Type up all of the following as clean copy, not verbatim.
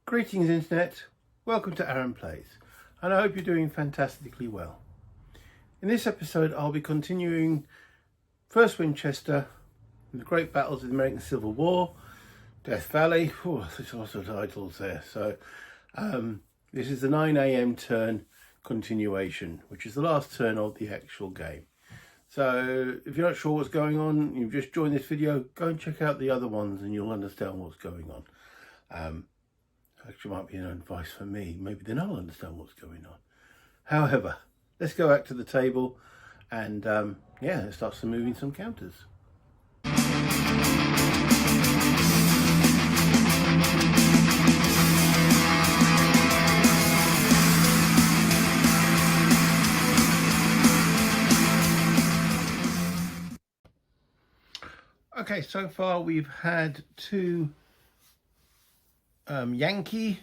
Greetings Internet, welcome to Aaron Plays, and I hope you're doing fantastically well. In this episode I'll be continuing First Winchester, the great battles of the American Civil War, Death Valley. There's lots of titles there. So this is the 9 AM turn continuation, which is the last turn of the actual game. So if you're not sure what's going on, you've just joined this video, go and check out the other ones and you'll understand what's going on. Actually might be an advice for me, maybe then I'll understand what's going on. However, let's go back to the table and yeah, let's start moving some counters. Okay, so far we've had two Yankee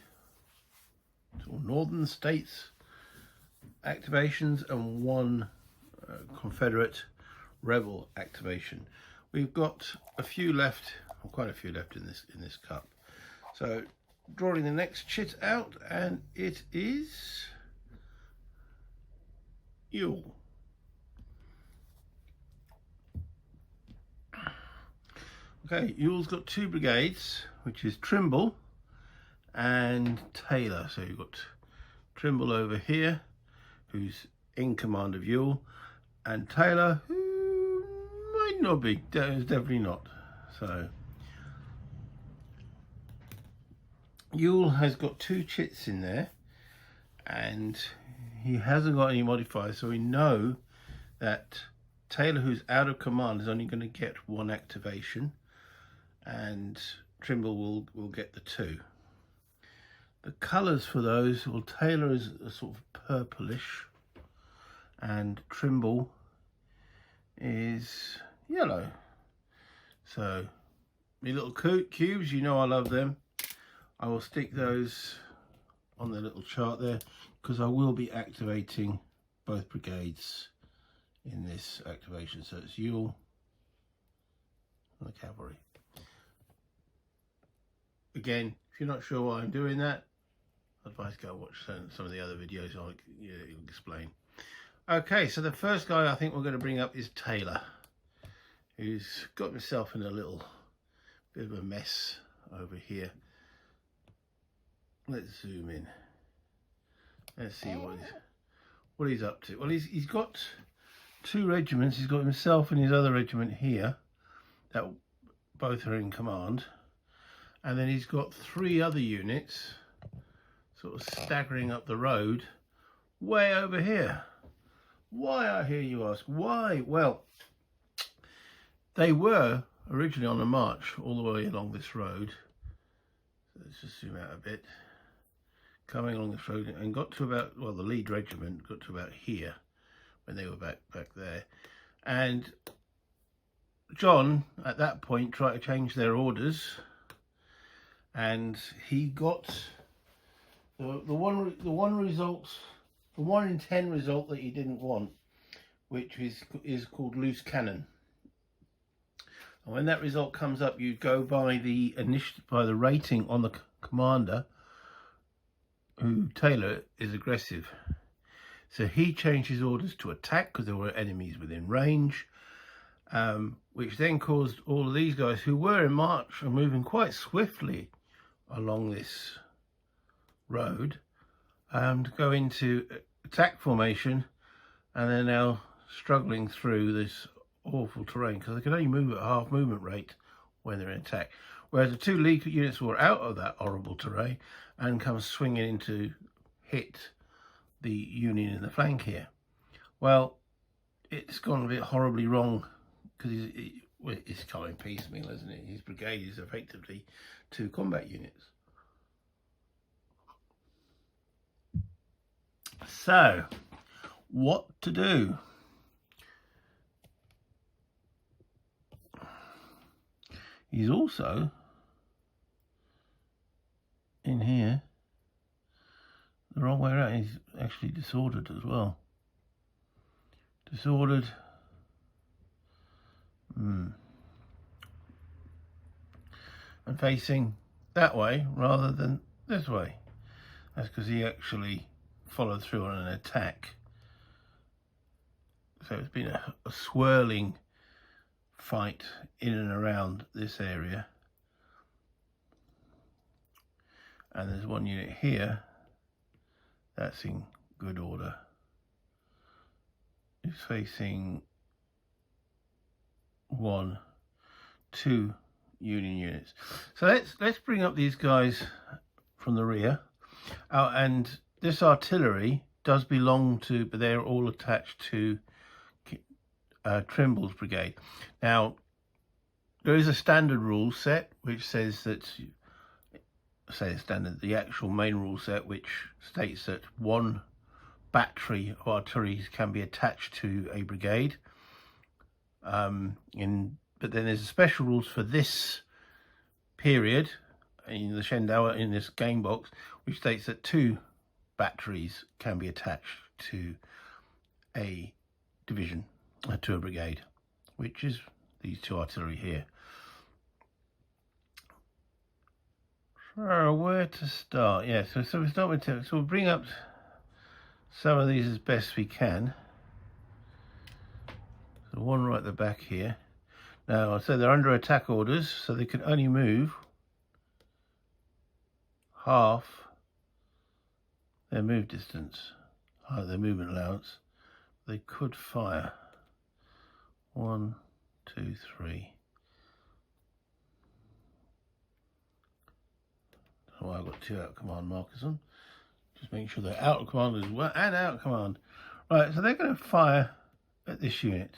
or Northern States activations and one Confederate rebel activation. We've got a few left, or quite a few left in this cup. So drawing the next chit out, and it is Ewell. Okay, Ewell's got two brigades, which is Trimble and Taylor. So you've got Trimble over here, who's in command of Ewell, and Taylor, who might not be, definitely not. So Ewell has got two chits in there, and he hasn't got any modifiers, so we know that Taylor, who's out of command, is only going to get one activation, and Trimble will get the two. The colours for those, well, Taylor is a sort of purplish and Trimble is yellow. So my little cubes, you know I love them. I will stick those on the little chart there because I will be activating both brigades in this activation. So it's Ewell and the cavalry. Again, if you're not sure why I'm doing that, advise go watch some of the other videos I'll explain. Okay, so the first guy I think we're going to bring up is Taylor, who's got himself in a little bit of a mess over here. Let's zoom in. Let's see what he's up to. Well, he's got two regiments. He's got himself and his other regiment here that both are in command, and then he's got three other units sort of staggering up the road way over here. Why, I hear you ask? Why? Well, they were originally on a march all the way along this road. Let's just zoom out a bit. Coming along this road and got to about, well, the lead regiment got to about here when they were back there. And John, at that point, tried to change their orders, and he got the 1 in 10 result that he didn't want, which is called loose cannon. And when that result comes up, you go by the rating on the commander, who Taylor is aggressive. So he changed his orders to attack because there were enemies within range, which then caused all of these guys who were in march and moving quite swiftly along this road to go into attack formation, and they're now struggling through this awful terrain because they can only move at half movement rate when they're in attack, whereas the two lead units were out of that horrible terrain and come swinging in to hit the Union in the flank here. Well, it's gone a bit horribly wrong because he's coming piecemeal, isn't it? His brigade is effectively two combat units. So, what to do? He's also in here the wrong way around. He's actually disordered as well. Disordered. And facing that way rather than this way. That's because he actually followed through on an attack. So it's been a swirling fight in and around this area. And there's one unit here that's in good order. It's facing 1, 2 Union units. So let's bring up these guys from the rear. And this artillery does belong to, but they're all attached to Trimble's brigade. Now, there is a standard rule set which says that, the actual main rule set, which states that 1 battery of artillery can be attached to a brigade. But then there's special rules for this period in the Shendawa, in this game box, which states that 2 batteries can be attached to a division, to a brigade, which is these 2 artillery here. So where to start? Yeah, so we start with 2. So we'll bring up some of these as best we can. So one right at the back here. Now, so they're under attack orders, so they can only move half their move distance, their movement allowance. They could fire 1, 2, 3. Don't know why I've got 2 out of command markers on. Just making sure they're out of command as well, and out of command. Right, so they're going to fire at this unit.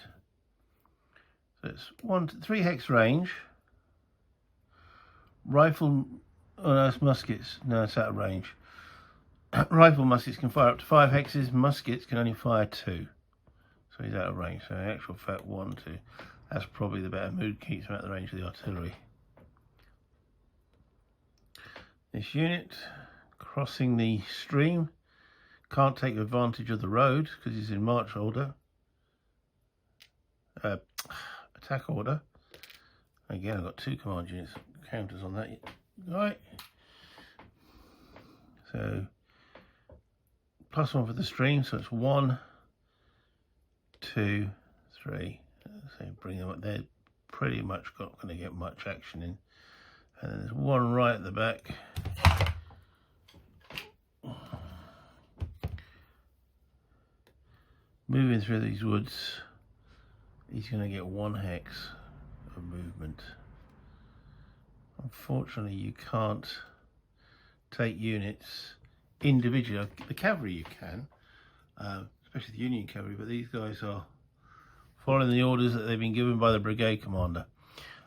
So it's 3 hex range. Rifle, oh no, it's muskets. No, it's out of range. Rifle muskets can fire up to 5 hexes. Muskets can only fire 2. So he's out of range. So in actual fact, 1, 2. That's probably the better move, keeps him out of the range of the artillery. This unit, crossing the stream, can't take advantage of the road because he's in march order. Attack order. Again, I've got 2 command units counters on that. Right. So +1 for the stream, so it's 1, 2, 3. So bring them up. They're pretty much not going to get much action in. And then there's 1 right at the back. Moving through these woods, he's going to get 1 hex of movement. Unfortunately, you can't take units individually. The cavalry you can, especially the Union cavalry, but these guys are following the orders that they've been given by the brigade commander.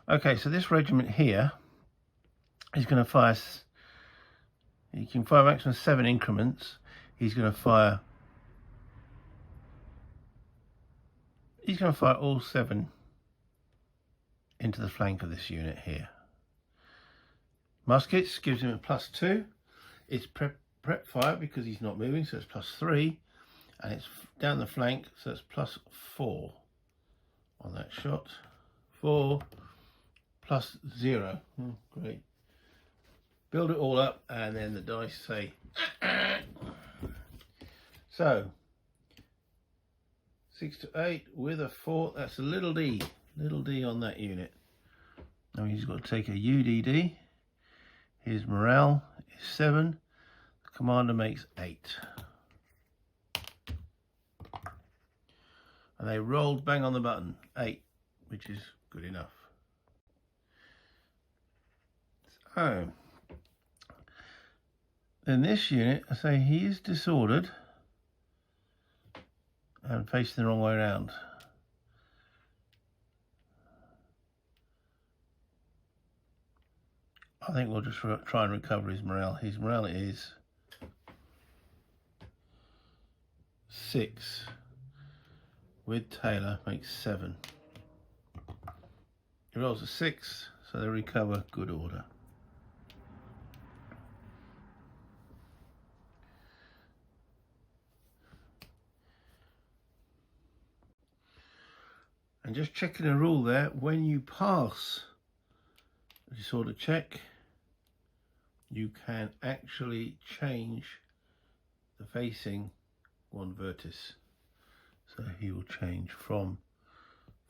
Okay, so this regiment here is going to fire, he can fire maximum 7 increments. He's going to fire all 7 into the flank of this unit here. Muskets gives him a +2. It's prep fire because he's not moving, so it's +3. And it's down the flank, so it's +4 on that shot. 4 +0. Oh, great. Build it all up, and then the dice say. So 6 to 8 with a 4. That's a little d on that unit. Now he's got to take a UDD. His morale is 7. The commander makes 8. And they rolled bang on the button, 8, which is good enough. So then this unit, I say he is disordered and facing the wrong way around. I think we'll just try and recover his morale. His morale is 6. With Taylor makes 7. He rolls a 6, so they recover good order. And just checking a rule there, when you pass a disorder check, you can actually change the facing one vertex. So he will change from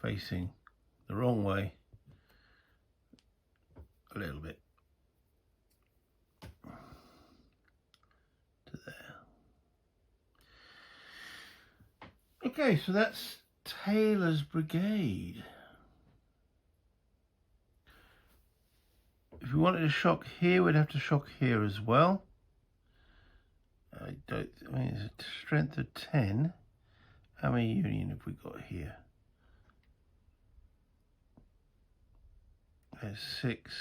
facing the wrong way a little bit to there. Okay, so that's Taylor's brigade. If we wanted to shock here, we'd have to shock here as well. I mean, it's a strength of 10. How many Union have we got here? There's 6.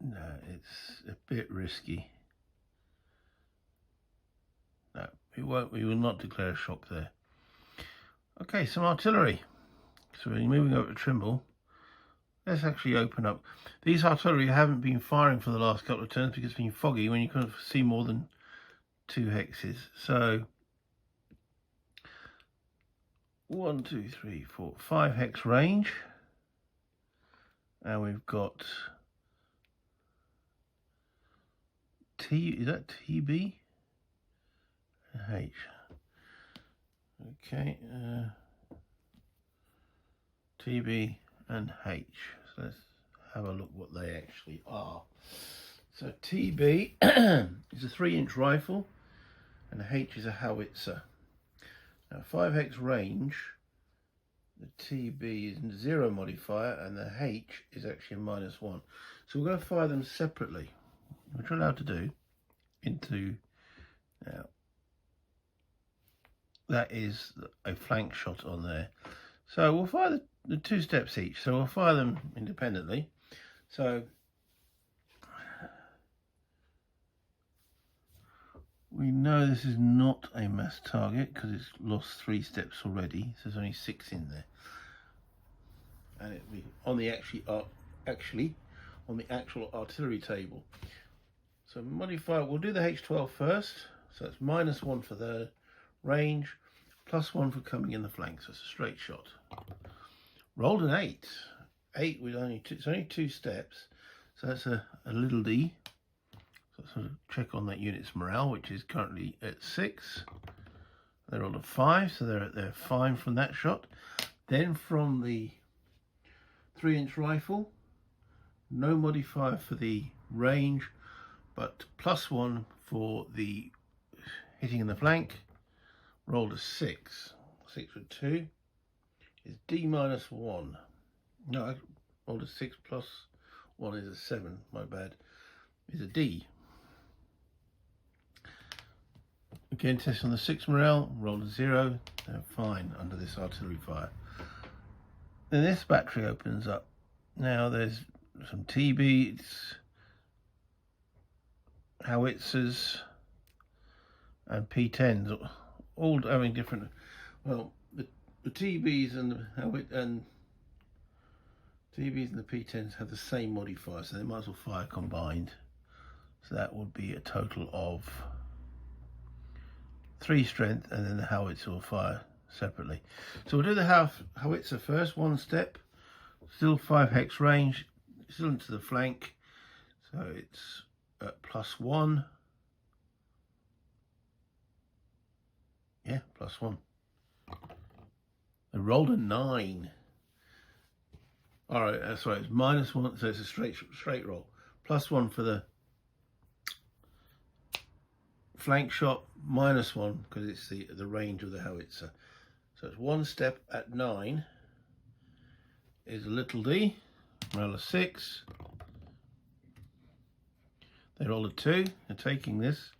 No, it's a bit risky. No, we will not declare a shock there. Okay, some artillery. So we're moving over to Trimble. Let's actually open up. These artillery haven't been firing for the last couple of turns because it's been foggy when you couldn't see more than 2 hexes. So 1, 2, 3, 4, 5 hex range. And we've got is that TB? H. Okay, TB and H. So let's have a look what they actually are. So TB is a 3-inch rifle and H is a howitzer. Now 5 hex range, the TB is 0 modifier and the H is actually a -1. So we're going to fire them separately, which we're allowed to do into, now that is a flank shot on there. So we'll fire the 2 steps each. So we'll fire them independently. So we know this is not a mass target because it's lost 3 steps already. So there's only 6 in there. And it'll be on the actual artillery table. So modifier, we'll do the H12 first. So it's -1 for the range, +1 for coming in the flank. So it's a straight shot. Rolled an 8. 8 with it's only 2 steps. So that's a little D. So sort of check on that unit's morale, which is currently at 6. They're on a 5, so they're fine from that shot. Then from the 3-inch rifle, no modifier for the range, but +1 for the hitting in the flank. Rolled a 6. 6 with 2 is D -1. No, I rolled a 6 + 1 is a 7. My bad. Is a D. Again, test on the 6 morale. Rolled a 0. They're fine under this artillery fire. Then this battery opens up. Now there's some TBs, howitzers, and P10s, all having different. Well, the TBs and the TBs and the P10s have the same modifier, so they might as well fire combined. So that would be a total of 3 strength, and then the howitzer will fire separately. So we'll do the howitzer first, 1 step, still 5 hex range, still into the flank. So it's at +1. Yeah, +1. I rolled a 9. All right, that's right. It's -1, so it's a straight roll. +1 for the flank shot, -1 because it's the range of the howitzer. So it's 1 step at 9 is a little D. Roll a 6. They roll a 2. They're taking this,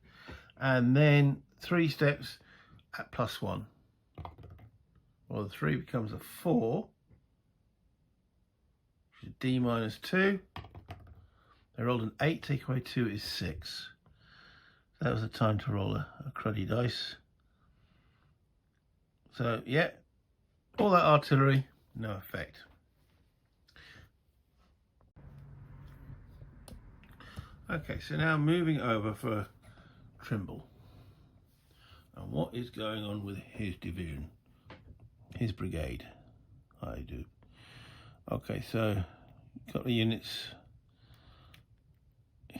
and then 3 steps at +1. Well, the 3 becomes a 4, which is D -2. They rolled an 8, take away 2 is 6. So that was the time to roll a cruddy dice. So, yeah, all that artillery, no effect. Okay, so now moving over for Trimble. And what is going on with his division? His brigade. I do. Okay, so a couple of units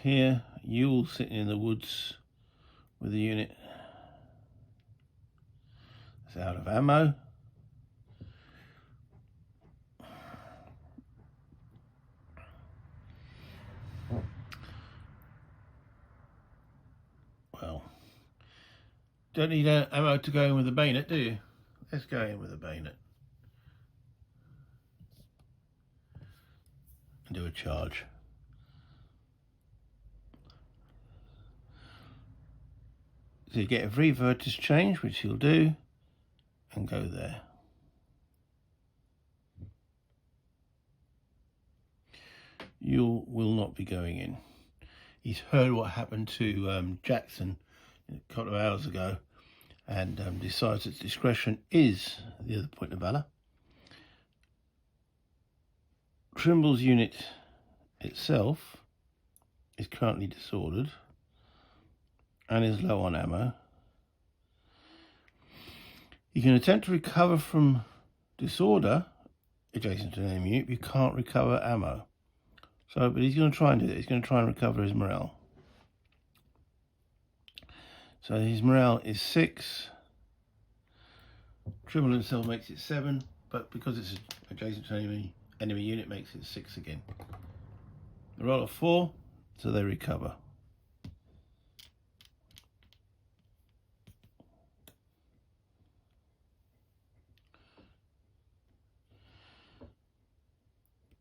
here, Yule sitting in the woods with the unit. It's out of ammo. Well, don't need ammo to go in with the bayonet, do you? Let's go in with the bayonet and do a charge. So you get a free vertex change, which he'll do, and go there. You will not be going in. He's heard what happened to Jackson a couple of hours ago, and decides that discretion is the other point of valour. Trimble's unit itself is currently disordered and is low on ammo. You can attempt to recover from disorder adjacent to an enemy unit, but you can't recover ammo. So, but he's going to try and do that. He's going to try and recover his morale. So his morale is 6. Trimble himself makes it 7, but because it's adjacent to an enemy unit, makes it 6 again. The roll of 4, so they recover.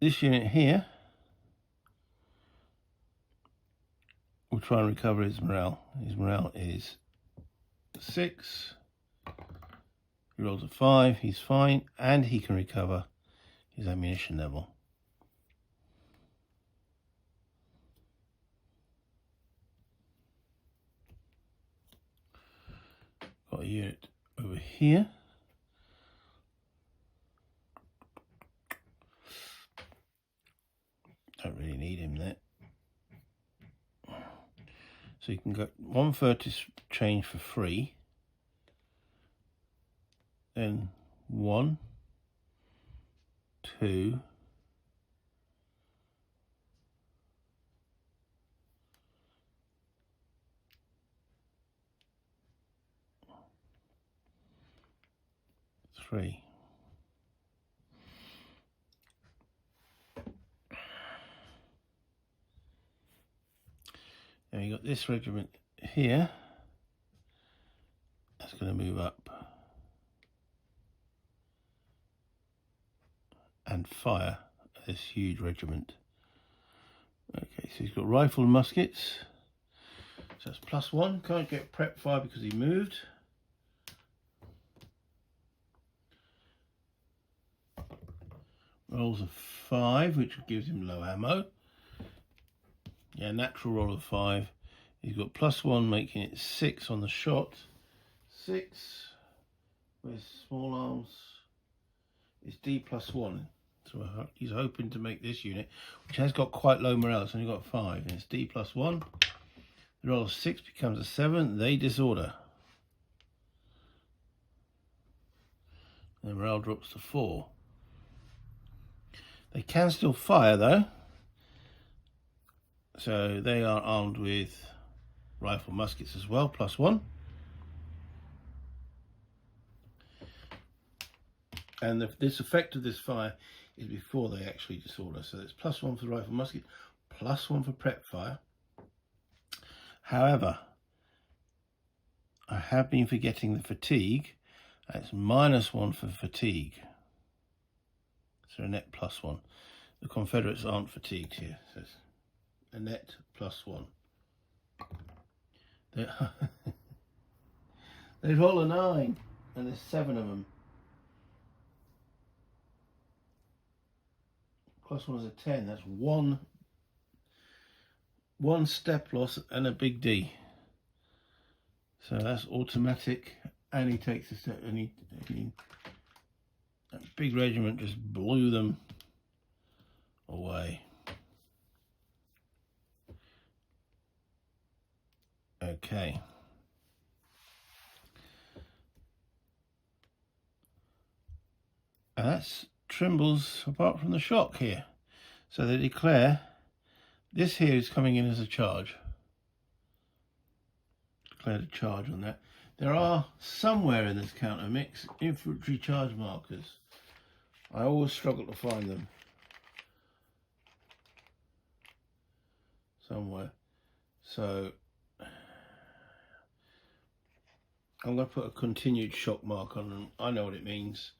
This unit here will try and recover his morale. His morale is 6. He rolls a 5, he's fine, and he can recover his ammunition level. Got a unit over here. Don't really need him there. So you can get 1 vertex change for free. Then 1, 2, 3. Now you got this regiment here. That's going to move up and fire this huge regiment. Okay, so he's got rifle and muskets. So that's +1. Can't get prep fire because he moved. Rolls of 5, which gives him low ammo. Yeah, natural roll of 5. He's got +1, making it 6 on the shot. 6 with small arms is D +1. So he's hoping to make this unit, which has got quite low morale. It's only got 5, and it's D +1. The roll of 6 becomes a 7. They disorder. The morale drops to 4. They can still fire though. So they are armed with rifle muskets as well, +1. And this effect of this fire is before they actually disorder. So it's +1 for the rifle musket, +1 for prep fire. However, I have been forgetting the fatigue. It's -1 for fatigue. So a net +1. The Confederates aren't fatigued here. So it's a net +1. They roll a 9, and there's 7 of them. +1 is a 10. That's one step loss and a big D. So that's automatic, and he takes a step, and that big regiment just blew them away. Okay. And that's Trimble's, apart from the shock here. So they declare This here is coming in as a charge. Declared a charge on that. There are somewhere in this counter mix infantry charge markers. I always struggle to find them. Somewhere. So I'm going to put a continued shock mark on them. I know what it means.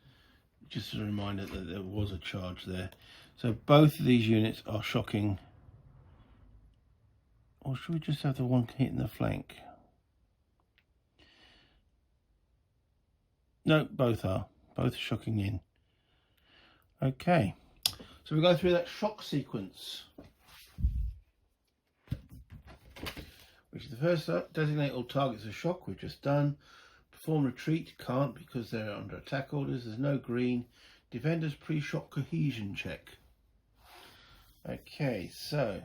Just a reminder that there was a charge there. So both of these units are shocking. Or should we just have the one hitting the flank? No, both are. Both are shocking in. Okay. So we go through that shock sequence. Which is the first up. Designate all targets as shock. We've just done. Perform retreat. Can't because they're under attack orders. There's no green. Defenders pre-shock cohesion check. Okay, so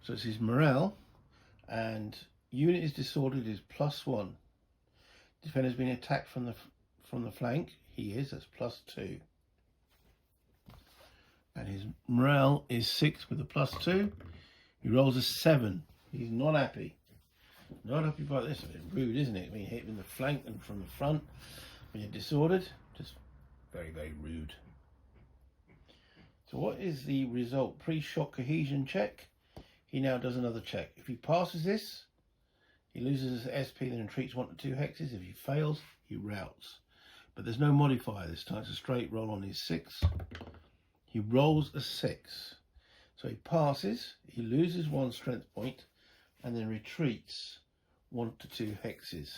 this is morale. And unit is disordered is +1. Defender's being attacked from the flank. He is. That's +2. And his morale is 6 with a +2. He rolls a 7. He's not happy. Not happy about this. It's rude, isn't it? When you hit him in the flank and from the front, when you're disordered, just very, very rude. So what is the result? Pre-shock cohesion check. He now does another check. If he passes this, he loses his SP, then retreats 1 to 2 hexes. If he fails, he routs. But there's no modifier this time. It's a straight roll on his 6. He rolls a 6. So he passes, he loses 1 strength point, and then retreats 1 to 2 hexes.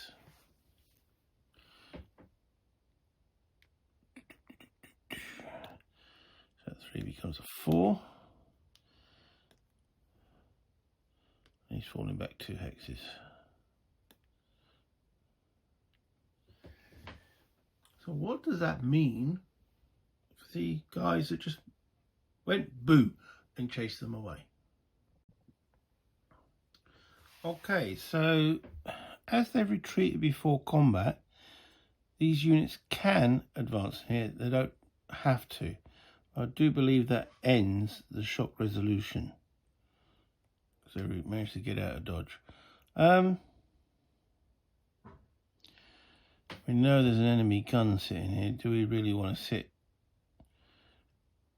So 3 becomes a 4. And he's falling back 2 hexes. So what does that mean for the guys that just went boo and chased them away? Okay, so as they've retreated before combat, these units can advance here. They don't have to. I do believe that ends the shock resolution. So we managed to get out of dodge. We know there's an enemy gun sitting here. Do we really want to sit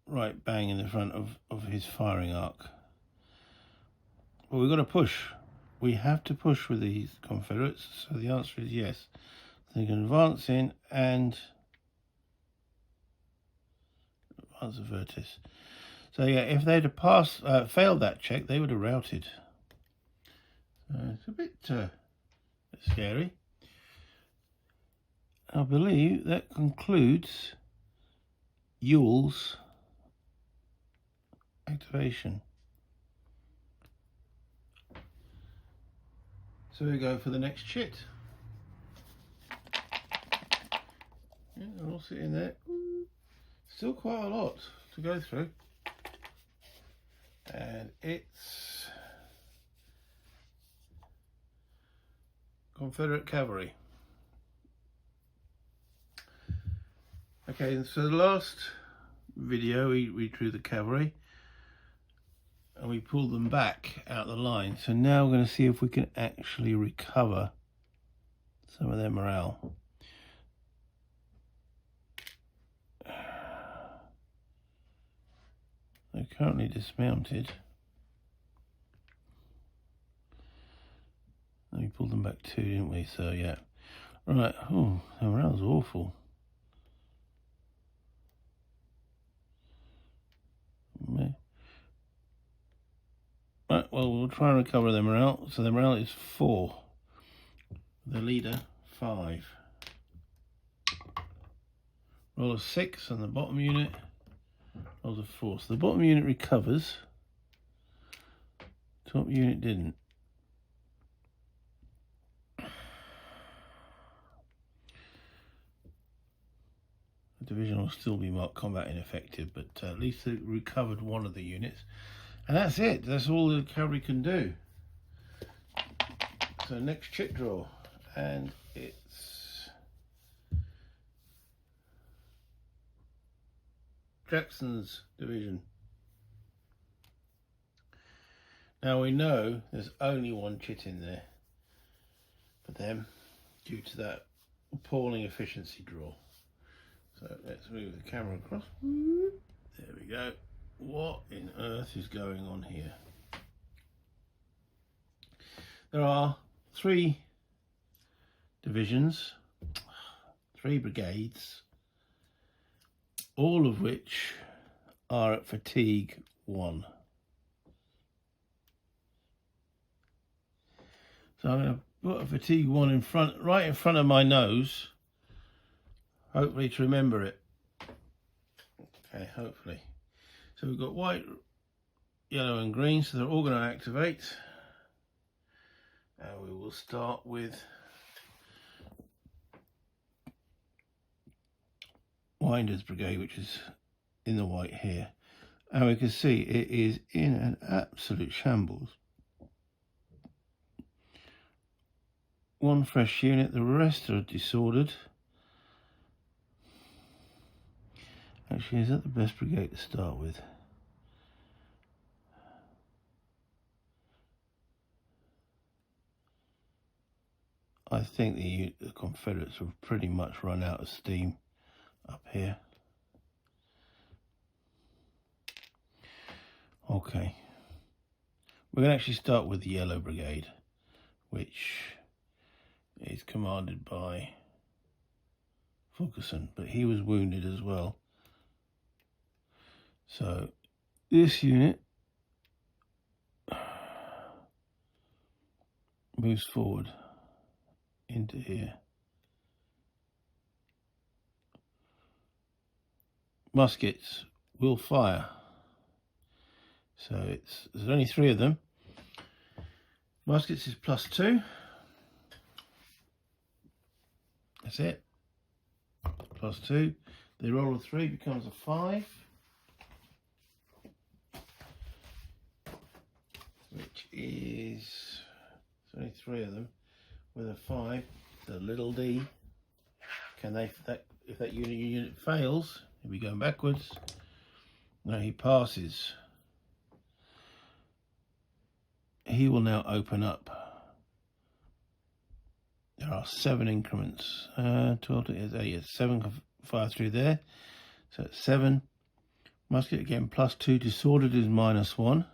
right bang in the front of his firing arc? Well, we've got to push. We have to push with these Confederates. So the answer is yes. They can advance in and advance Avertis. So yeah, if they'd have failed that check, they would have routed. It's a bit scary. I believe that concludes Ewell's activation. So we go for the next chit. Yeah, they're all sitting there. Still quite a lot to go through. And it's Confederate cavalry. Okay, so the last video we drew the cavalry and we pulled them back out the line. So now we're going to see if we can actually recover some of their morale. They're currently dismounted. And we pulled them back 2, didn't we? So yeah. Right, oh, their morale's awful. Right, well, we'll try and recover their morale. So their morale is 4. The leader, 5. Roll a 6 on the bottom unit. Rolls a 4. So the bottom unit recovers. Top unit didn't. The division will still be marked combat ineffective, but at least they recovered one of the units. And that's it. That's all the cavalry can do. So next chit draw. And it's Jackson's division. Now we know there's only one chit in there for them due to that appalling efficiency draw. So let's move the camera across. There we go. What in earth is going on here? There are 3 divisions, 3 brigades, all of which are at fatigue 1. So I'm going to put a fatigue 1 in front, right in front of my nose, hopefully to remember it. Okay, hopefully. So we've got white, yellow and green, so they're all going to activate. And we will start with Winder's Brigade, which is in the white here. And we can see it is in an absolute shambles. 1 fresh unit, the rest are disordered. Actually, is that the best brigade to start with? I think the Confederates have pretty much run out of steam up here. Okay. We're going to actually start with the Yellow Brigade, which is commanded by Fulkerson, but he was wounded as well. So this unit moves forward into here. Muskets will fire. So there's only 3 of them. Muskets is +2. That's it. +2. They roll a 3, becomes a 5. Which is, there's only 3 of them. With a 5, the little d. Can they, if that unit fails, he'll be going backwards. No, he passes. He will now open up. There are 7 increments. 12 to 8, 7 can fire through there. So it's 7. Musket again +2. Disordered is -1.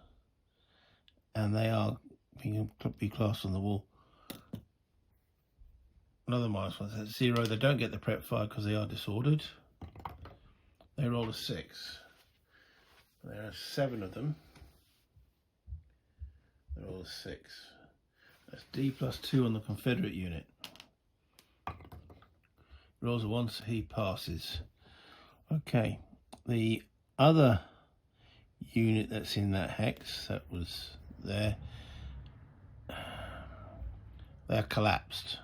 And they are being classed on the wall. Another -1, that's 0. They don't get the prep fire because they are disordered. They roll a 6. There are 7 of them. They roll a 6. That's D +2 on the Confederate unit. Rolls a 1, so he passes. Okay, the other unit that's in that hex that was there, they're collapsed.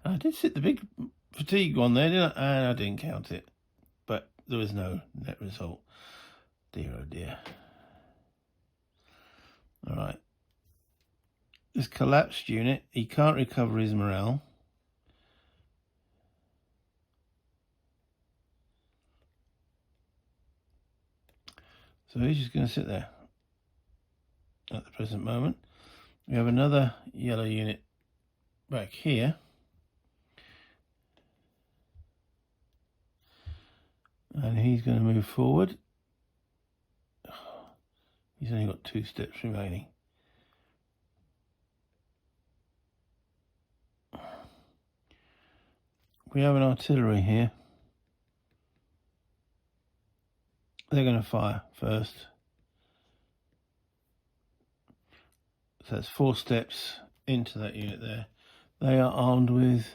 I did sit the big fatigue one there, didn't I? And I didn't count it, but there was no net result. Dear oh dear. All right. This collapsed unit, he can't recover his morale. So he's just going to sit there at the present moment. We have another yellow unit back here. And he's going to move forward. He's only got 2 steps remaining. We have an artillery here. They're going to fire first. So that's 4 steps into that unit there. They are armed with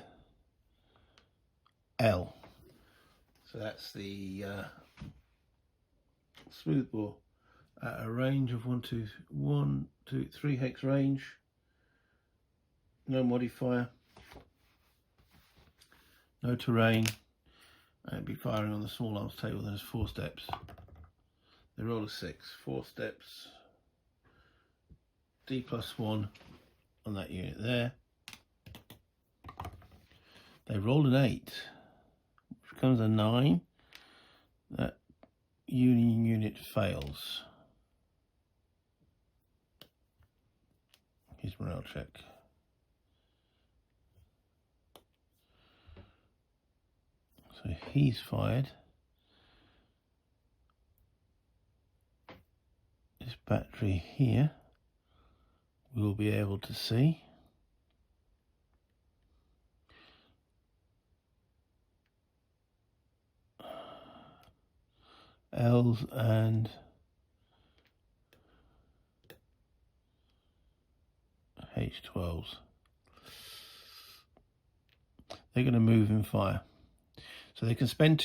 L. So that's the smoothbore at a range of 1, 2, 3 hex range. No modifier. No terrain. And it'll be firing on the small arms table. There's 4 steps. They roll a 6. 4 steps. D +1 on that unit there. They rolled an 8, which becomes a 9. That Union unit fails. his morale check. So he's fired. This battery here we'll be able to see. L's and H12s. They're going to move and fire. So they can spend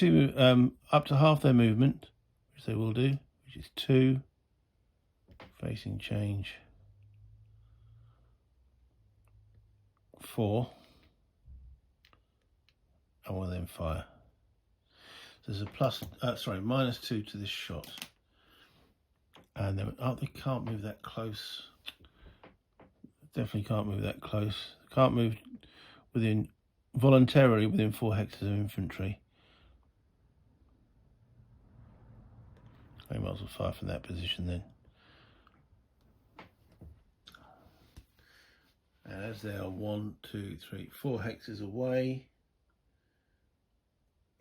up to half their movement, which they will do, which is 2, facing change, 4, and will then fire. So there's a -2 to this shot. And then, they can't move that close. Definitely can't move that close. Can't move voluntarily within 4 hectares of infantry. They might as well fire from that position then. And as they are 1, 2, 3, 4 hectares away,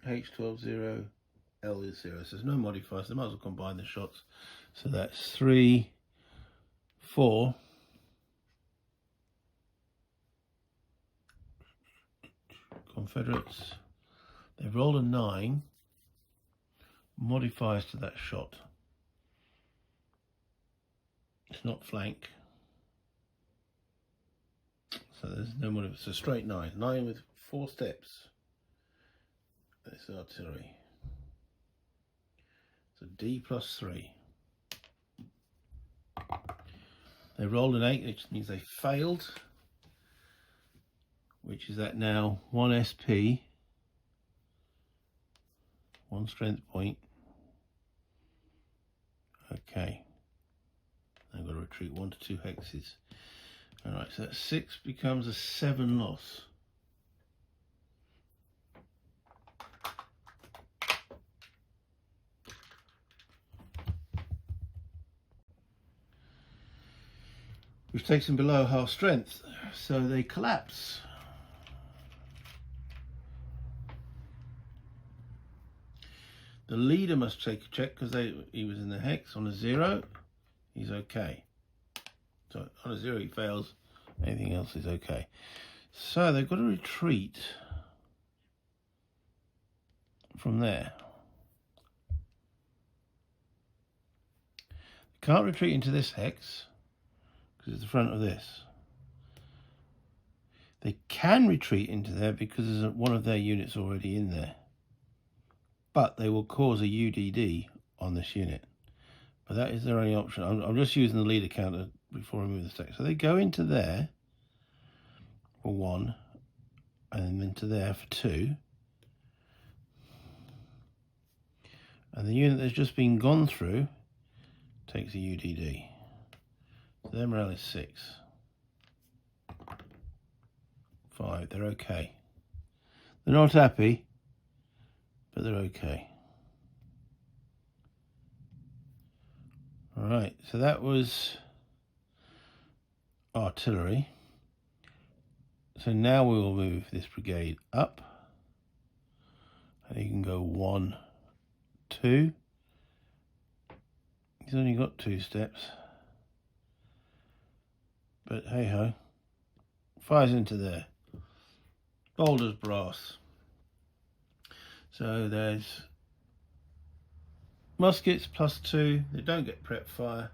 H12 0, L is 0. So there's no modifiers. They might as well combine the shots. So that's 3, 4. Confederates. They've rolled a 9. Modifiers to that shot. It's not flank. So there's no modifiers. It's a straight 9. 9 with 4 steps. That's artillery. So D plus 3. They rolled an 8, which means they failed. Which is that now 1 SP, 1 strength point. Okay. I've got to retreat 1 to 2 hexes. Alright, so that 6 becomes a 7 loss. Which takes them below half strength. So they collapse. The leader must take a check because he was in the hex. On a 0, he's okay. So on a 0 he fails, anything else is okay. So they've got to retreat from there. They can't retreat into this hex because it's the front of this. They can retreat into there because there's one of their units already in there. But they will cause a UDD on this unit. But that is their only option. I'm just using the leader counter before I move the stack. So they go into there for 1, and then into there for 2. And the unit that's just been gone through takes a UDD. So their morale is 6. 5, they're okay. They're not happy, but they're okay. All right, so that was artillery. So now we will move this brigade up. And he can go 1, 2. He's only got 2 steps. But hey ho. Fires into there. Bold as brass. So there's muskets plus 2. They don't get prep fire.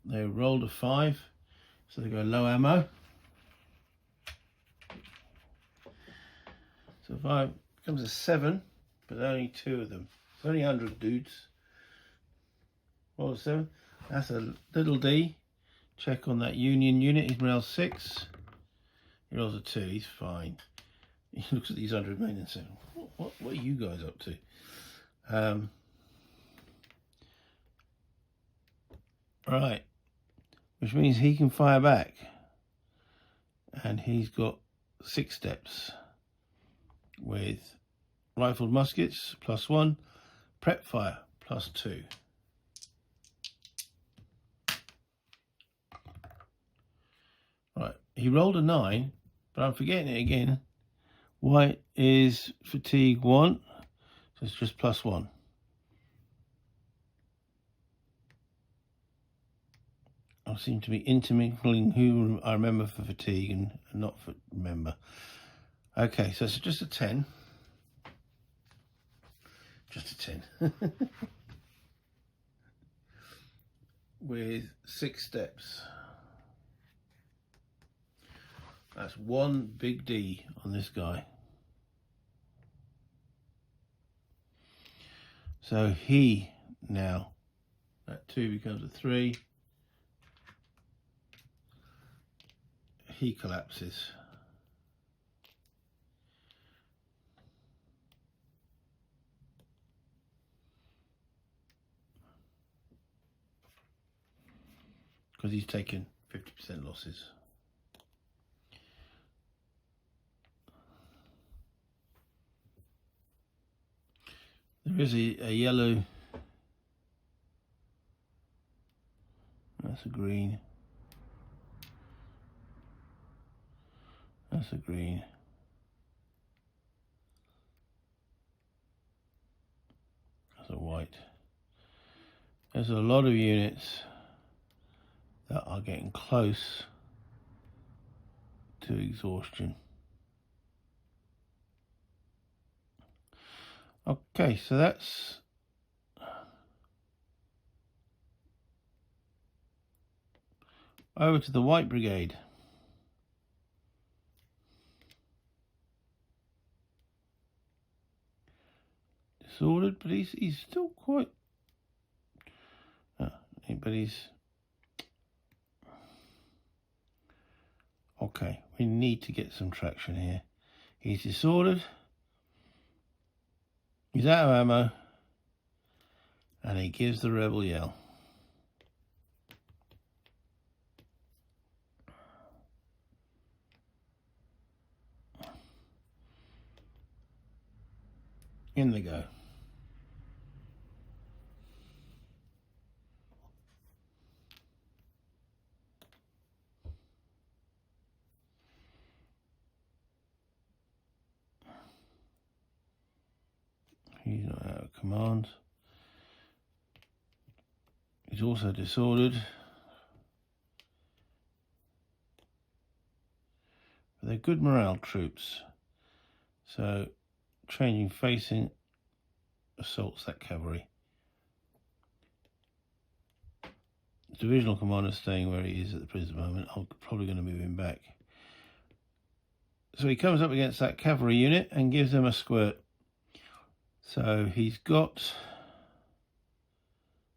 They rolled a 5, so they go low ammo. So 5 becomes a 7, but only 2 of them. It's only 100 dudes. Roll a 7. That's a little D. Check on that Union unit. He's morale 6. He rolls a 2. He's fine. He looks at these 100 men and says, what are you guys up to? Right. Which means he can fire back. And he's got 6 steps with rifled muskets plus 1, prep fire plus 2. he rolled a 9, but I'm forgetting it again. White is fatigue 1, so it's just +1. I seem to be intermingling who I remember for fatigue and not for remember. Okay, so it's just a 10. Just a 10. With 6 steps. That's one big D on this guy. So he now, that 2 becomes a 3. He collapses. Because he's taken 50% losses. There is a yellow. That's a green. That's a green. That's a white. There's a lot of units that are getting close to exhaustion. Okay, so that's over to the White Brigade. Disordered, but he's still quite. But he's okay. We need to get some traction here. He's disordered. He's out of ammo, and he gives the rebel yell. In they go. He's not out of command. He's also disordered. But they're good morale troops. So changing facing assaults that cavalry. The divisional commander staying where he is at the present moment. I'm probably going to move him back. So he comes up against that cavalry unit and gives them a squirt. So he's got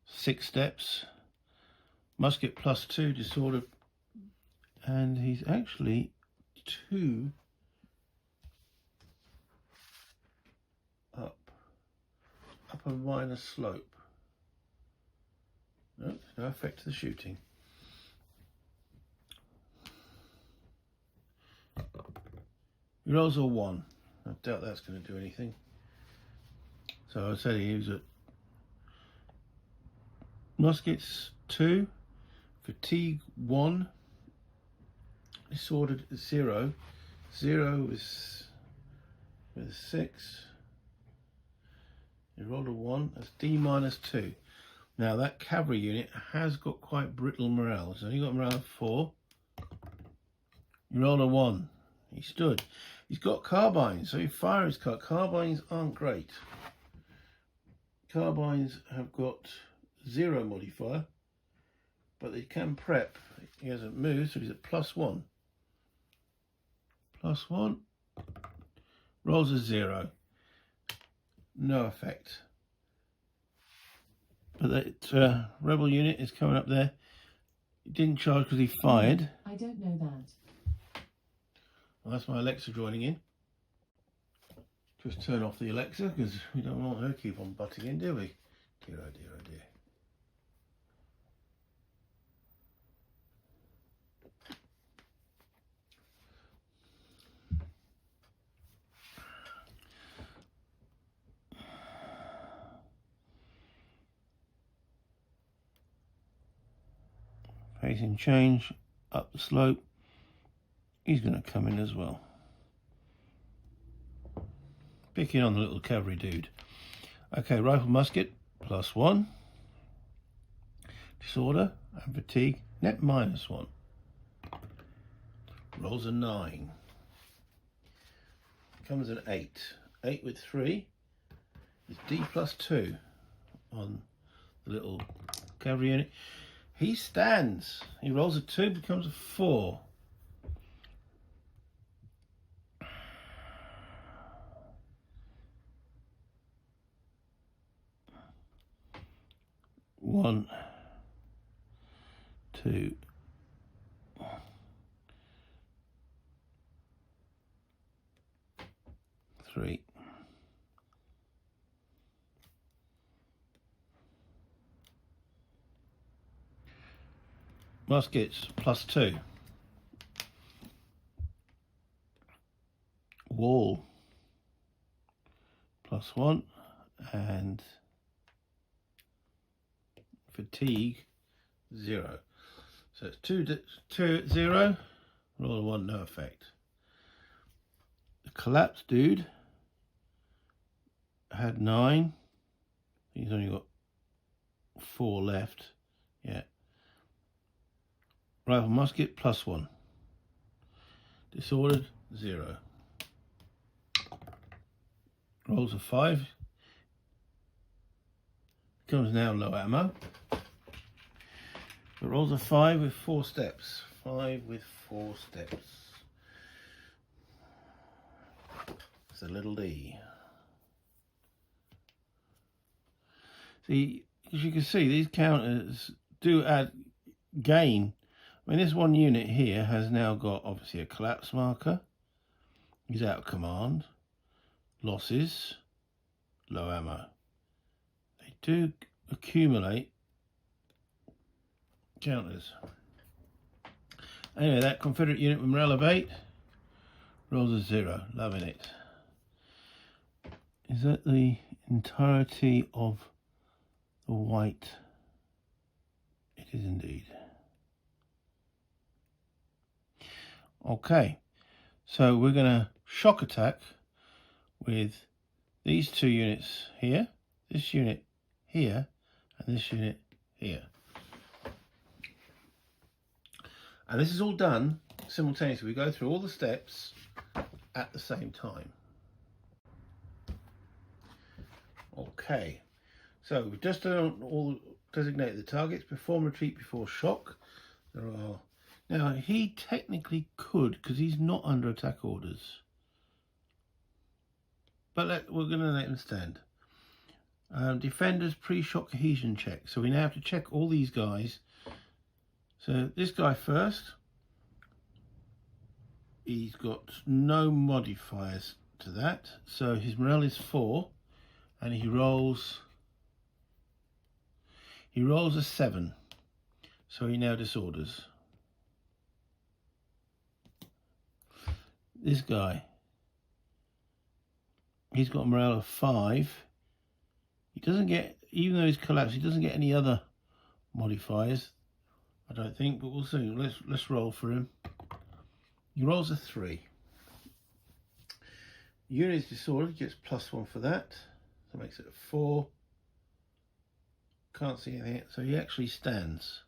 6 steps, musket +2, disordered, and he's actually 2 up a minor slope. No, no effect to the shooting. He rolls a 1. I doubt that's going to do anything. So I said he was at muskets 2, fatigue 1, disordered 0. 0 is with 6. He rolled a 1. That's D -2. Now that cavalry unit has got quite brittle morale. So he got morale of 4. He rolled a 1. He stood. He's got carbines, so he fires his carbines aren't great. Carbines have got 0 modifier, but they can prep. He hasn't moved, so he's at +1. +1. Rolls a 0. No effect. But that rebel unit is coming up there. He didn't charge because he fired. I don't know that. Well, that's my Alexa joining in. Just turn off the Alexa because we don't want her to keep on butting in, do we? Dear, oh dear, oh dear. Facing change, up the slope. He's going to come in as well. Picking on the little cavalry dude. Okay, rifle musket, +1. Disorder and fatigue, net -1. Rolls a 9. Comes an 8. 8 with 3 is D +2 on the little cavalry unit. He stands. He rolls a 2, becomes a 4. One, 2, 3. Muskets +2. Wall +1 and fatigue 0. So it's 2 0. Roll a 1, no effect. The collapsed dude had 9. He's only got 4 left. Yeah. Rifle musket +1. Disordered 0. Rolls a 5. Becomes now low ammo. But rolls a 5 with 4 steps. 5 with 4 steps. It's a little D. See, as you can see, these counters do add gain. I mean, this one unit here has now got obviously a collapse marker. He's out of command. Losses. Low ammo. They do accumulate counters. Anyway, that Confederate unit with morale of 8 rolls a 0. Loving it. Is that the entirety of the white? It is indeed. Okay, so we're going to shock attack with these 2 units here, this unit here, and this unit here. And this is all done simultaneously. We go through all the steps at the same time. Okay, so we've just done all designated the targets, perform retreat before shock. There are now he technically could, because he's not under attack orders. But we're going to let him stand. Defenders pre-shock cohesion check. So we now have to check all these guys. So this guy first, he's got no modifiers to that. So his morale is 4, and he rolls a 7. So he now disorders. This guy, he's got a morale of 5. He doesn't get, even though he's collapsed, he doesn't get any other modifiers, I don't think, but we'll see. Let's roll for him. He rolls a 3. Unit is disordered, gets +1 for that. So that makes it a 4. Can't see anything, so he actually stands.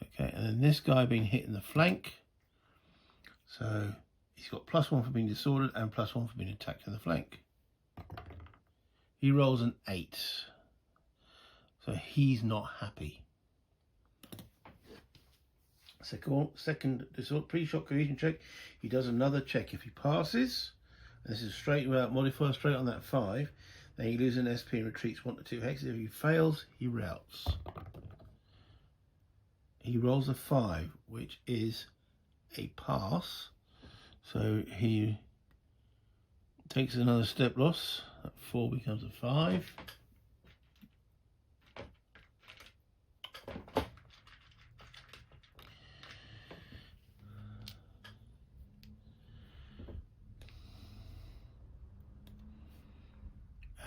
Okay, and then this guy being hit in the flank. So he's got +1 for being disordered and +1 for being attacked in the flank. He rolls an 8. So he's not happy. Second pre-shock cohesion check. He does another check. If he passes, and this is straight without modifier, straight on that 5, then he loses an SP and retreats 1 to 2 hexes. If he fails, he routs. He rolls a 5, which is a pass. So he takes another step loss. That 4 becomes a 5.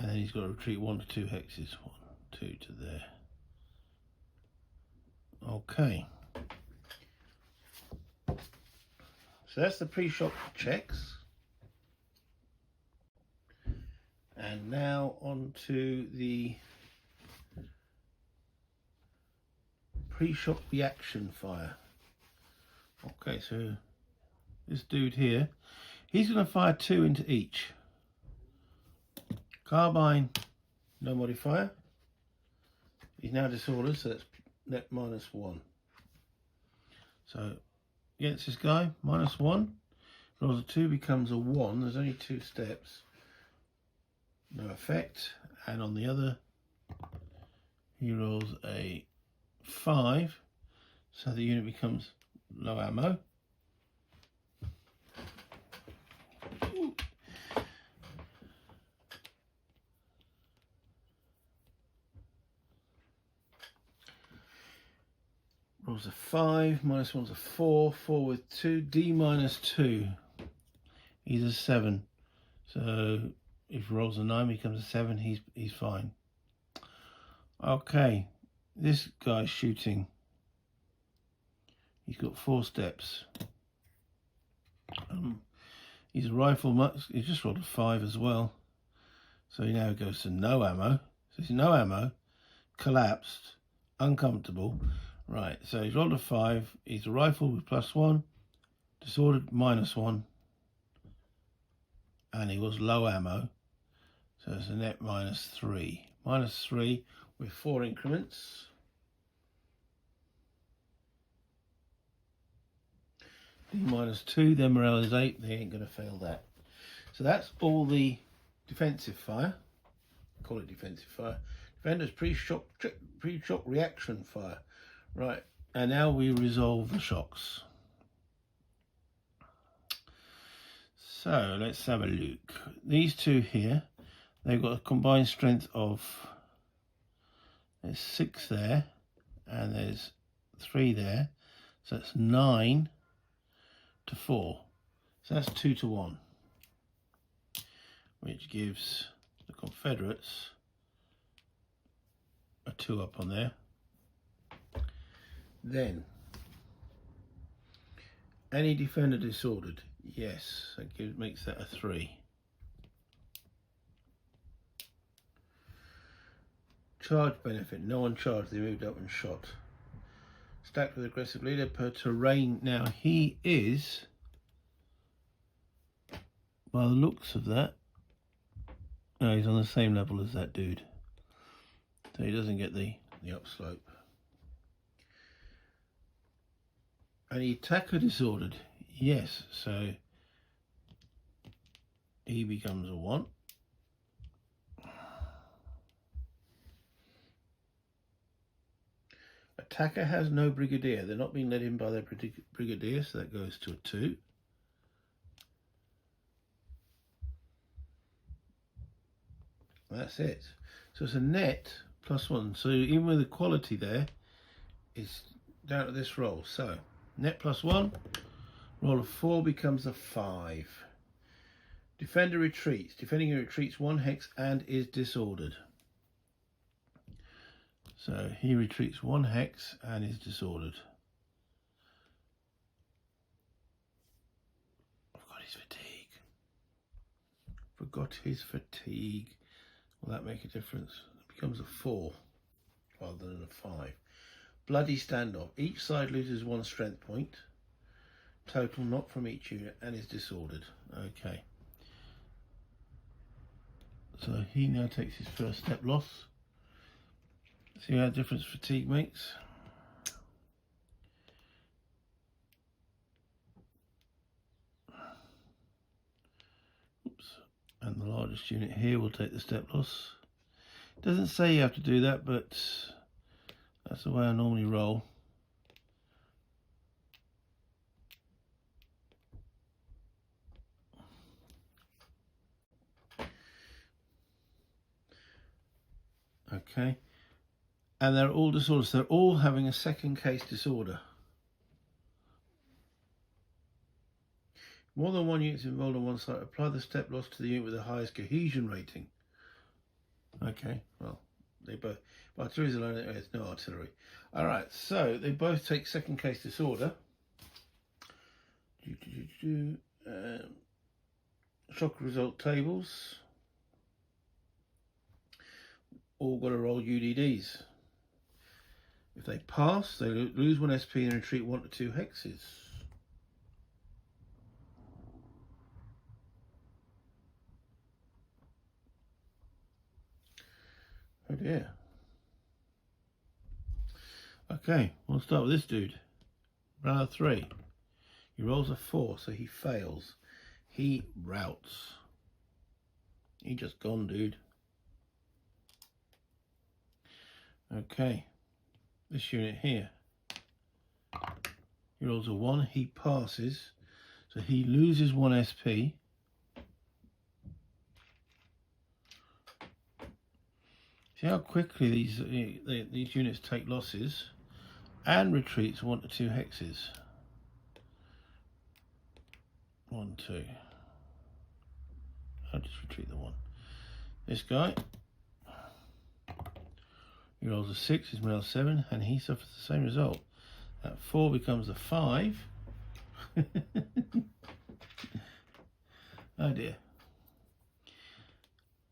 And then he's got to retreat 1 to 2 hexes. 1, 2 to there. Okay. So that's the pre-shock checks. And now on to the pre-shock reaction fire. Okay, so this dude here, he's going to fire 2 into each. Carbine, no modifier. He's now disordered, so that's net -1. So against this guy, -1. Rolls a 2, becomes a 1. There's only 2 steps. No effect. And on the other, he rolls a 5. So the unit becomes low ammo. Rolls a 5, -1's a 4, 4 with 2, D -2. He's a 7. So if he rolls a 9, becomes a 7, he's fine. Okay, this guy's shooting. He's got 4 steps. He's a rifle, he's just rolled a 5 as well. So he now goes to no ammo. So he's no ammo, collapsed, uncomfortable. Right, so he's rolled a 5. He's a rifle with +1, disordered -1, and he was low ammo. So it's a net -3. -3 with 4 increments. D -2, their morale is 8. They ain't going to fail that. So that's all the defensive fire. Call it defensive fire. Defenders pre-shock reaction fire. Right, and now we resolve the shocks. So let's have a look. These two here, they've got a combined strength of, there's 6 there, and there's 3 there. So that's 9 to 4. So that's 2 to 1, which gives the Confederates a 2 up on there. Then, any defender disordered? Yes, that makes that a 3. Charge benefit, no one charged, they moved up and shot. Stacked with aggressive leader per terrain. Now he is, by the looks of that, no, he's on the same level as that dude. So he doesn't get the upslope. Any attacker disordered? Yes, so he becomes a 1. Attacker has no brigadier. They're not being led in by their brigadier, so that goes to a 2. That's it. So it's a net +1. So even with the quality there, it's down to this roll. So net +1, roll of 4 becomes a 5. Defender retreats. Defending retreats 1 hex and is disordered. So he retreats 1 hex and is disordered. Forgot his fatigue. Forgot his fatigue. Will that make a difference? It becomes a 4 rather than a 5. Bloody standoff. Each side loses 1 strength point. Total not from each unit and is disordered. Okay. So he now takes his first step loss. See how difference fatigue makes. Oops. And the largest unit here will take the step loss. Doesn't say you have to do that, but that's the way I normally roll. Okay. And they're all disordered. So they're all having a second case disorder. More than 1 unit is involved on one side. Apply the step loss to the unit with the highest cohesion rating. Okay, well, they both. Artillery is alone. There's no artillery. All right, so they both take second case disorder. Shock result tables. All got to roll UDDs. If they pass, they lose 1 SP and retreat 1 to 2 hexes. Oh dear. Okay, we'll start with this dude. Round 3. He rolls a 4, so he fails. He routs. He just gone, dude. Okay. This unit here. He rolls a 1, he passes. So he loses 1 SP. See how quickly these units take losses and retreats 1 to 2 hexes. 1, 2. I'll just retreat the 1. This guy, he rolls a 6, his morale 7, and he suffers the same result. That 4 becomes a 5. Oh dear.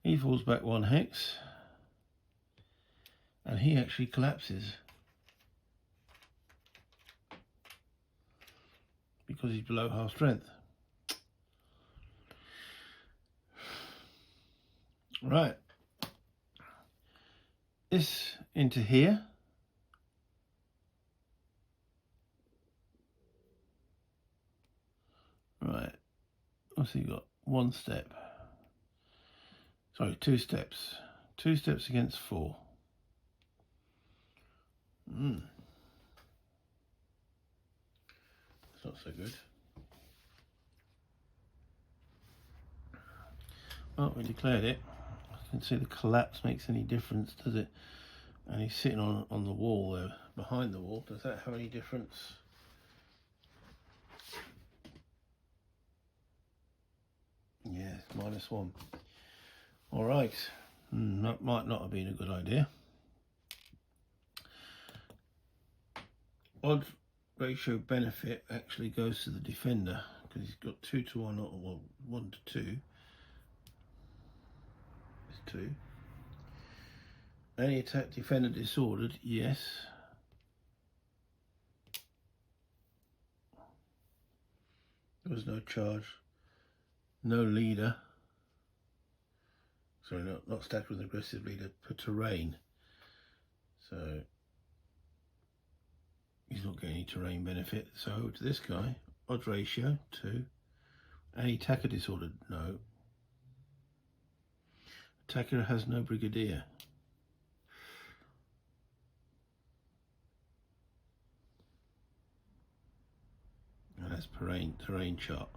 He falls back 1 hex, and he actually collapses because he's below half strength. Right. This into here. Right. What's he got? 1 step. Sorry, 2 steps. 2 steps against 4. That's not so good. Well, we declared it. I can see the collapse makes any difference, does it? And he's sitting on the wall there, behind the wall. Does that have any difference? Yes, -1. All right. That might not have been a good idea. Odd ratio benefit actually goes to the defender because he's got 2 to 1 or 1 to 2. It's 2. Any attack defender disordered, yes. There was no charge, no leader. Sorry, not stacked with aggressive leader per terrain. So he's not getting any terrain benefit. So to this guy, odd ratio 2. Any attacker disordered, no. Attacker has no brigadier. And that's terrain chart.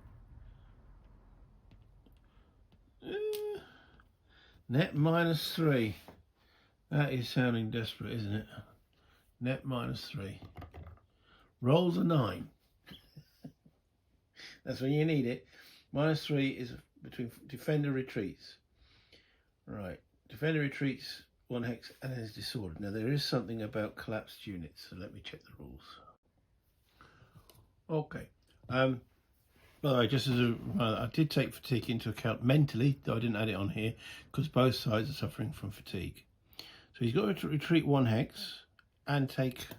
Net -3. That is sounding desperate, isn't it? Net -3. Rolls a 9. That's when you need it. -3 is between defender retreats. Right. Defender retreats 1 hex and is disordered. Now there is something about collapsed units, so let me check the rules. Okay. By the way, just as I did take fatigue into account mentally, though I didn't add it on here, because both sides are suffering from fatigue. So he's got to retreat 1 hex and take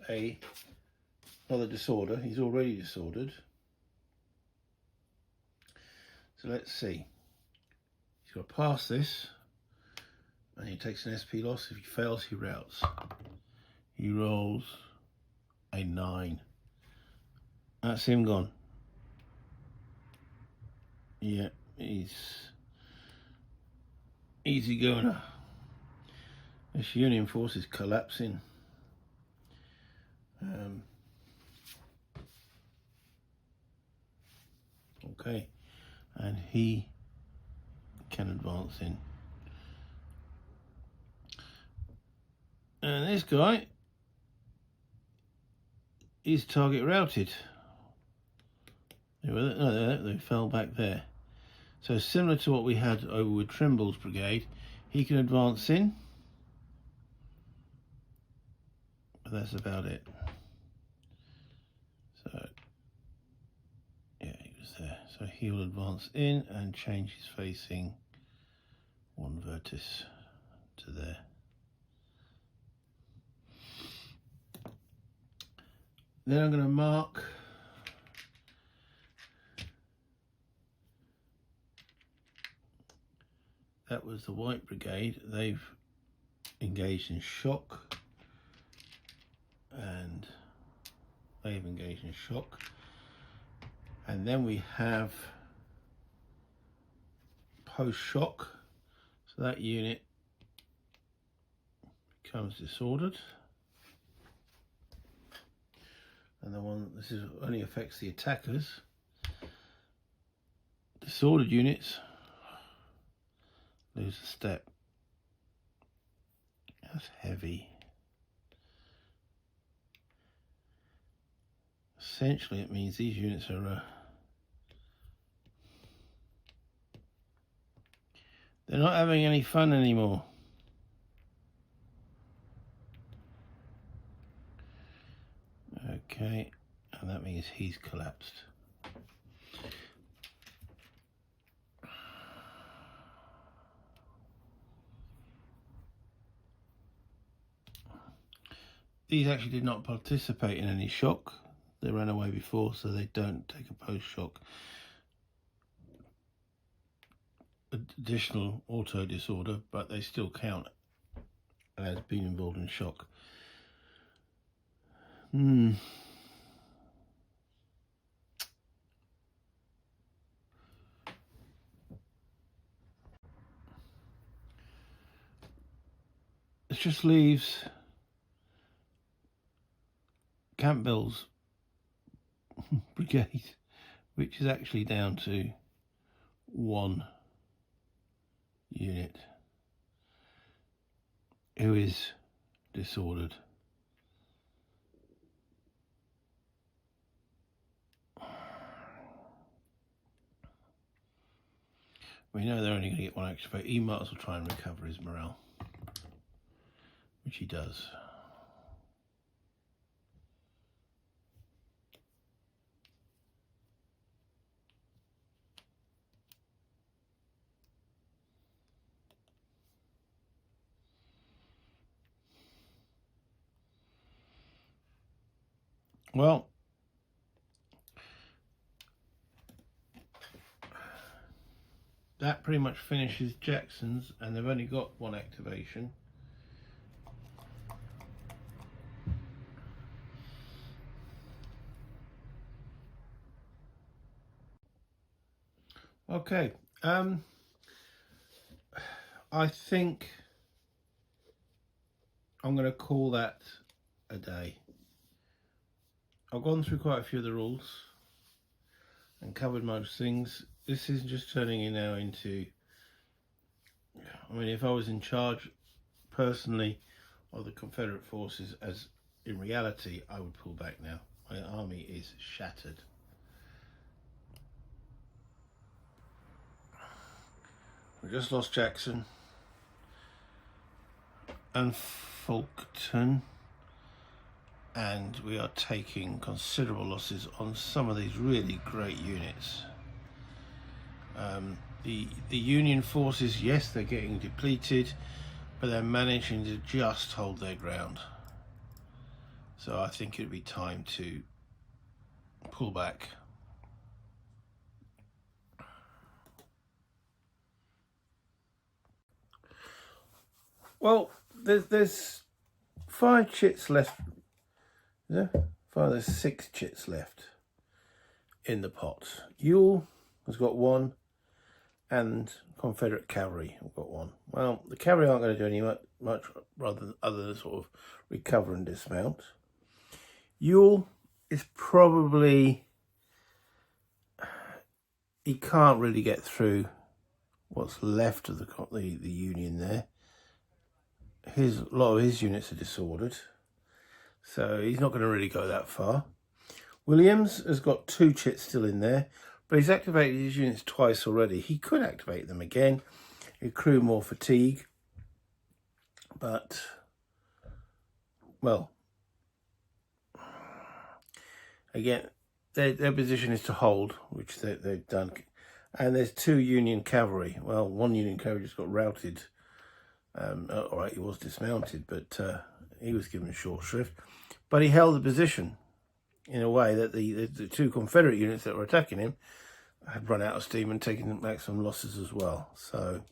another disorder. He's already disordered. So let's see. He's got to pass this, and he takes an SP loss. If he fails, he routs. He rolls a 9. That's him gone. Yeah, he's easy going. This Union force is collapsing. Okay, and he can advance in. And this guy is target routed. They fell back there. So similar to what we had over with Trimble's brigade, he can advance in, but that's about it. So So he will advance in and change his facing one vertex to there. Then I'm going to mark that was the White Brigade. They've engaged in shock, and they've engaged in shock. And then we have post-shock, so that unit becomes disordered. And the one, this is only affects the attackers. Disordered units lose a step. That's heavy. Essentially, it means these units are they're not having any fun anymore. Okay, and that means he's collapsed. These actually did not participate in any shock. They ran away before, so they don't take a post-shock. Additional auto disorder, but they still count as being involved in shock. It just leaves Campbell's brigade, which is actually down to one unit who is disordered. We know they're only going to get one activate. He might as well try and recover his morale, which he does. Well, that pretty much finishes Jackson's, and they've only got one activation. Okay, I think I'm going to call that a day. I've gone through quite a few of the rules and covered most things. This is just turning in now into, I mean, if I was in charge personally of the Confederate forces, as in reality, I would pull back now. My army is shattered. We just lost Jackson and Fulton, and we are taking considerable losses on some of these really great units. The Union forces, yes, they're getting depleted, but they're managing to just hold their ground. So I think it'd be time to pull back. Well, there's 5 chits left. Is there? There's 6 chits left in the pot. Ewell has got 1, and Confederate cavalry have got 1. Well, the cavalry aren't going to do any much rather other than sort of recover and dismount. Ewell is probably, he can't really get through what's left of the Union there. A lot of his units are disordered, so he's not going to really go that far. Williams has got 2 chits still in there, but he's activated his units twice already. He could activate them again, accrue more fatigue, but, well, again, their position is to hold, which they've done. And there's 2 Union cavalry. Well, 1 Union cavalry just got routed. All right, he was dismounted, but he was given short shrift. But he held the position in a way that the 2 Confederate units that were attacking him had run out of steam and taken maximum losses as well. So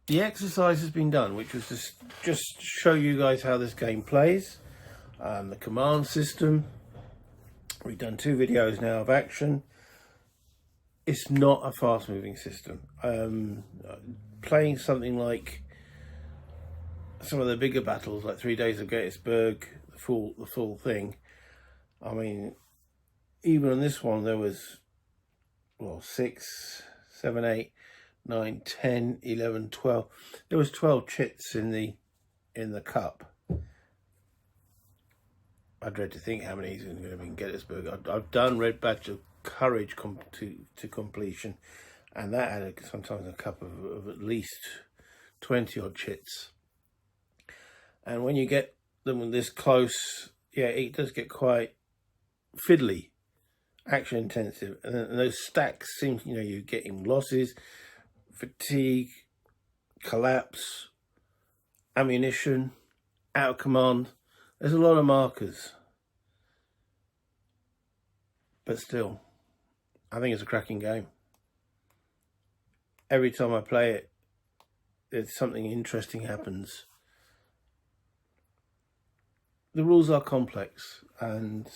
the exercise has been done, which was just show you guys how this game plays, the command system. We've done 2 videos now of action. It's not a fast-moving system. Playing something like some of the bigger battles, like 3 Days of Gettysburg, the full thing. I mean, even on this one, there was, well, 6, 7, 8, 9, 10, 11, 12. There was 12 chits in the cup. I dread to think how many is going to be in Gettysburg. I've done Red Badge of Courage to completion, and that had sometimes a cup of at least 20 odd chits. And when you get them this close, yeah, it does get quite fiddly, action intensive, and those stacks seem, you're getting losses, fatigue, collapse, ammunition, out of command. There's a lot of markers, but still, I think it's a cracking game. Every time I play it, there's something interesting happens. The rules are complex, and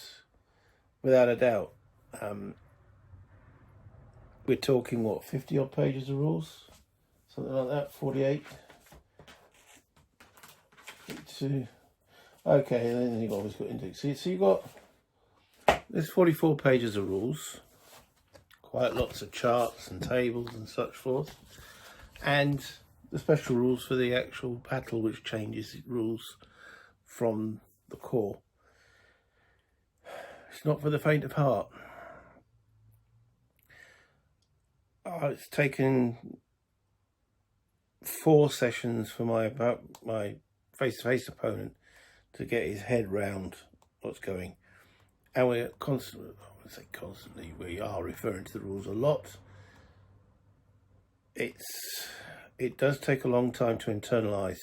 without a doubt, we're talking, what, 50 odd pages of rules? Something like that, 48. 52. Okay, and then you've always got index. So you've got, there's 44 pages of rules, quite lots of charts and tables and such forth, and the special rules for the actual battle, which changes rules from the core. It's not for the faint of heart. It's taken 4 sessions for my face-to-face opponent to get his head round what's going. And we're constantly, I would say constantly, we are referring to the rules a lot. It does take a long time to internalize.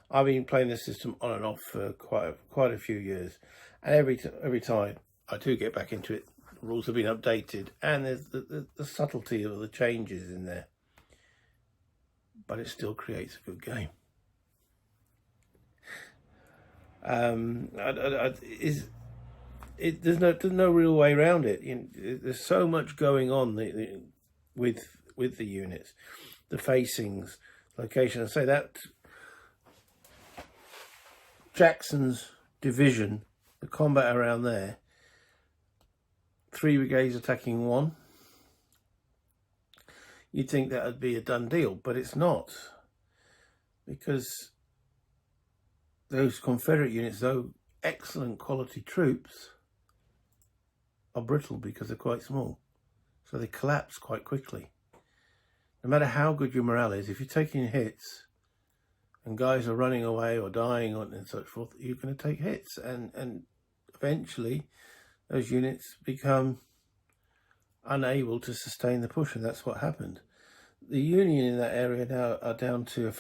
I've been playing this system on and off for quite a few years, and every time I do get back into it, the rules have been updated, and there's the subtlety of the changes in there, but it still creates a good game. There's no real way around it. There's so much going on with the units, the facings, location. I say that Jackson's division, the combat around there, 3 brigades attacking 1. You'd think that would be a done deal, but it's not, because those Confederate units, though excellent quality troops, are brittle because they're quite small, so they collapse quite quickly. No matter how good your morale is, if you're taking hits and guys are running away or dying and such forth, you're going to take hits, and eventually those units become unable to sustain the push, and that's what happened. The Union in that area now are down to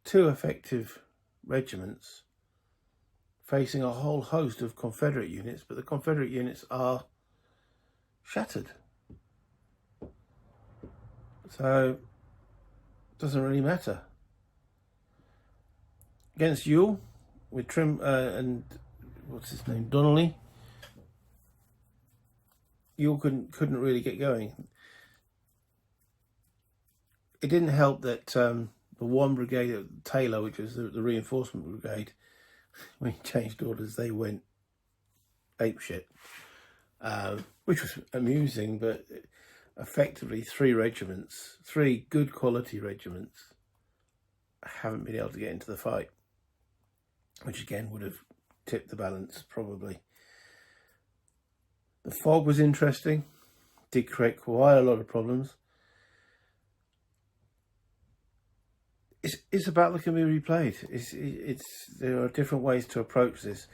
2 effective regiments facing a whole host of Confederate units, but the Confederate units are shattered. So it doesn't really matter. Against Ewell with Trim and what's his name, Donnelly, Ewell couldn't really get going. It didn't help that the 1 brigade of Taylor, which was the reinforcement brigade, when he changed orders, they went apeshit, which was amusing, but effectively 3 regiments, 3 good quality regiments, haven't been able to get into the fight, which again would have tipped the balance probably. The fog was interesting, did create quite a lot of problems. It's a battle that can be replayed. There are different ways to approach this.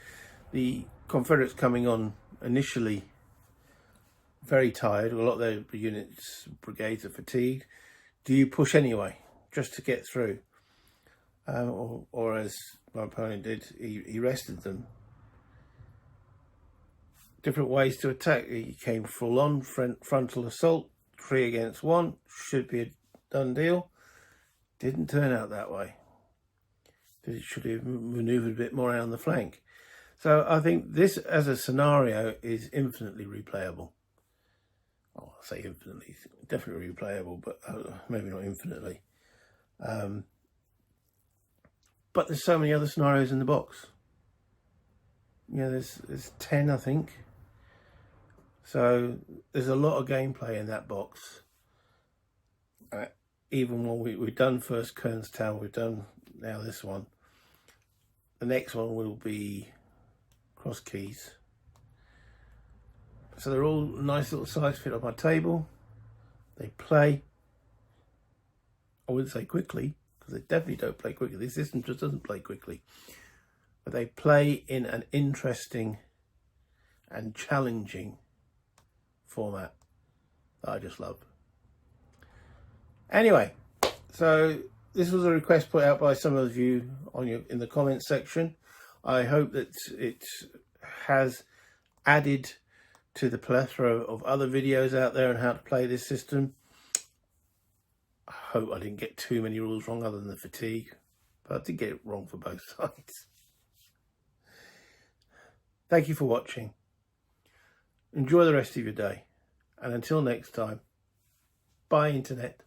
the Confederates coming on initially very tired. A lot of their units, brigades are fatigued. Do you push anyway, just to get through? Or as my opponent did, he rested them. Different ways to attack. He came full on, frontal assault, 3 against 1, should be a done deal. Didn't turn out that way. It should have manoeuvred a bit more around the flank. So I think this as a scenario is infinitely replayable. Oh, I'll say infinitely, definitely replayable, but maybe not infinitely. But there's so many other scenarios in the box. Yeah, there's 10, I think. So there's a lot of gameplay in that box. Even when we've done first Kernstown, we've done now this one. The next one will be Cross Keys. So they're all nice little size, fit on my table. They play, I wouldn't say quickly, because they definitely don't play quickly. This system just doesn't play quickly. But they play in an interesting and challenging format that I just love. Anyway, so this was a request put out by some of you in the comments section. I hope that it has added to the plethora of other videos out there on how to play this system. I hope I didn't get too many rules wrong other than the fatigue, but I did get it wrong for both sides. Thank you for watching. Enjoy the rest of your day, and until next time, bye internet.